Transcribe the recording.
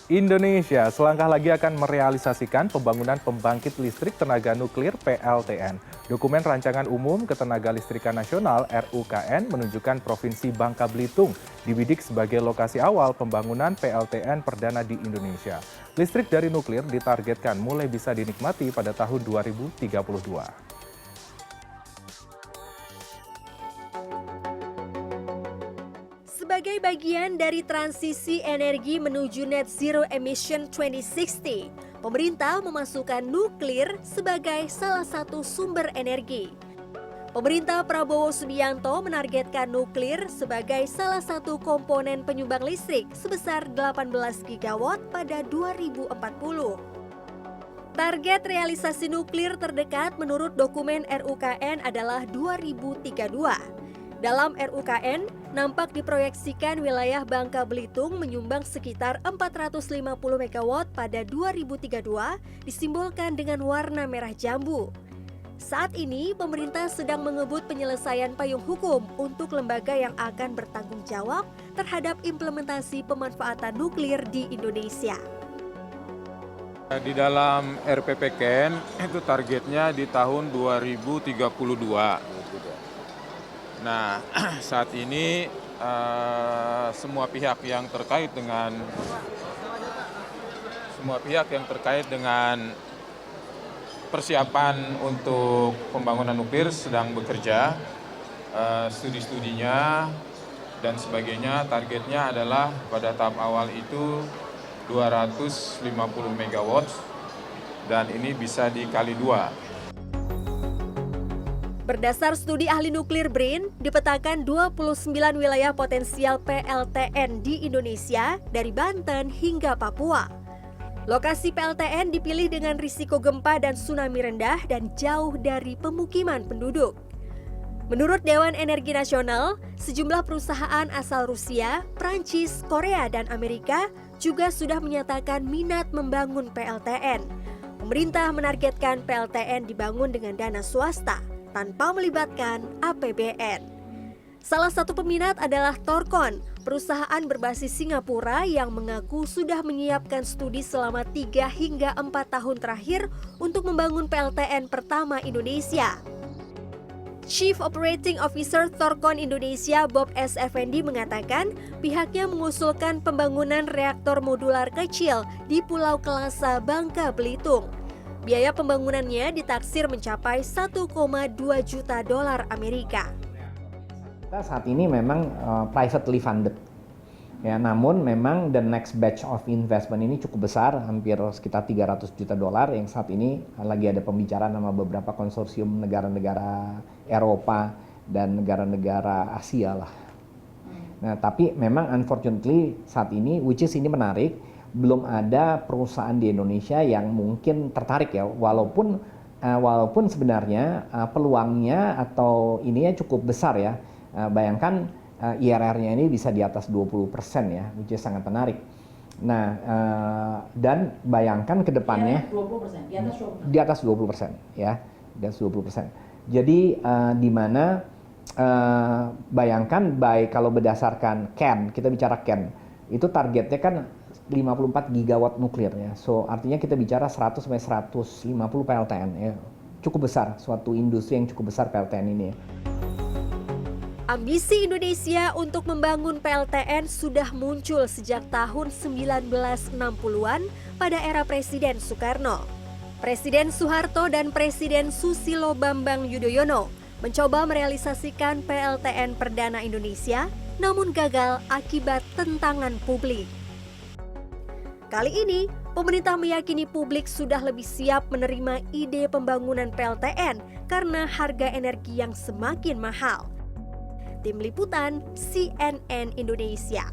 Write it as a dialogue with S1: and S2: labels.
S1: Indonesia selangkah lagi akan merealisasikan pembangunan pembangkit listrik tenaga nuklir PLTN. Dokumen Rancangan Umum Ketenagalistrikan Nasional RUKN menunjukkan Provinsi Bangka Belitung dibidik sebagai lokasi awal pembangunan PLTN perdana di Indonesia. Listrik dari nuklir ditargetkan mulai bisa dinikmati pada tahun 2032.
S2: Sebagai bagian dari transisi energi menuju net zero emission 2060, pemerintah memasukkan nuklir sebagai salah satu sumber energi. Pemerintah Prabowo Subianto menargetkan nuklir sebagai salah satu komponen penyumbang listrik sebesar 18 gigawatt pada 2040. Target realisasi nuklir terdekat menurut dokumen RUKN adalah 2032. Dalam RUKN, nampak diproyeksikan wilayah Bangka Belitung menyumbang sekitar 450 MW pada 2032, disimbolkan dengan warna merah jambu. Saat ini, pemerintah sedang mengebut penyelesaian payung hukum untuk lembaga yang akan bertanggung jawab terhadap implementasi pemanfaatan nuklir di Indonesia.
S3: Di dalam RPPKN itu targetnya di tahun 2032. Nah, saat ini semua pihak yang terkait dengan persiapan untuk pembangunan nuklir sedang bekerja, studi-studinya dan sebagainya. Targetnya adalah pada tahap awal itu 250 MW dan ini bisa dikali 2.
S2: Berdasar studi ahli nuklir BRIN, dipetakan 29 wilayah potensial PLTN di Indonesia dari Banten hingga Papua. Lokasi PLTN dipilih dengan risiko gempa dan tsunami rendah dan jauh dari pemukiman penduduk. Menurut Dewan Energi Nasional, sejumlah perusahaan asal Rusia, Prancis, Korea, dan Amerika juga sudah menyatakan minat membangun PLTN. Pemerintah menargetkan PLTN dibangun dengan dana swasta tanpa melibatkan APBN. Salah satu peminat adalah Thorcon, perusahaan berbasis Singapura yang mengaku sudah menyiapkan studi selama 3 hingga 4 tahun terakhir untuk membangun PLTN pertama Indonesia. Chief Operating Officer Thorcon Indonesia Bob S. Effendi mengatakan pihaknya mengusulkan pembangunan reaktor modular kecil di Pulau Kelasa, Bangka Belitung. Biaya pembangunannya ditaksir mencapai 1,2 juta dolar Amerika.
S4: Kita saat ini memang privately funded, ya. Namun memang the next batch of investment ini cukup besar, hampir sekitar 300 juta dolar yang saat ini lagi ada pembicaraan sama beberapa konsorsium negara-negara Eropa dan negara-negara Asia lah. Nah, tapi memang unfortunately saat ini, which is ini menarik, belum ada perusahaan di Indonesia yang mungkin tertarik ya, walaupun sebenarnya peluangnya atau ininya cukup besar ya. Bayangkan IRR-nya ini bisa di atas 20% ya, which is sangat menarik. Nah, dan bayangkan ke depannya
S5: 20%,
S4: di atas 20% ya, di atas 20%. Jadi di mana bayangkan kalau berdasarkan CAN, kita bicara CAN, itu targetnya kan 54 gigawatt nuklir ya. So artinya kita bicara 100 sampai 150 PLTN ya. Cukup besar, suatu industri yang cukup besar PLTN ini ya.
S2: Ambisi Indonesia untuk membangun PLTN sudah muncul sejak tahun 1960-an pada era Presiden Soekarno. Presiden Soeharto dan Presiden Susilo Bambang Yudhoyono mencoba merealisasikan PLTN perdana Indonesia, namun gagal akibat tentangan publik. Kali ini, pemerintah meyakini publik sudah lebih siap menerima ide pembangunan PLTN karena harga energi yang semakin mahal. Tim Liputan CNN Indonesia.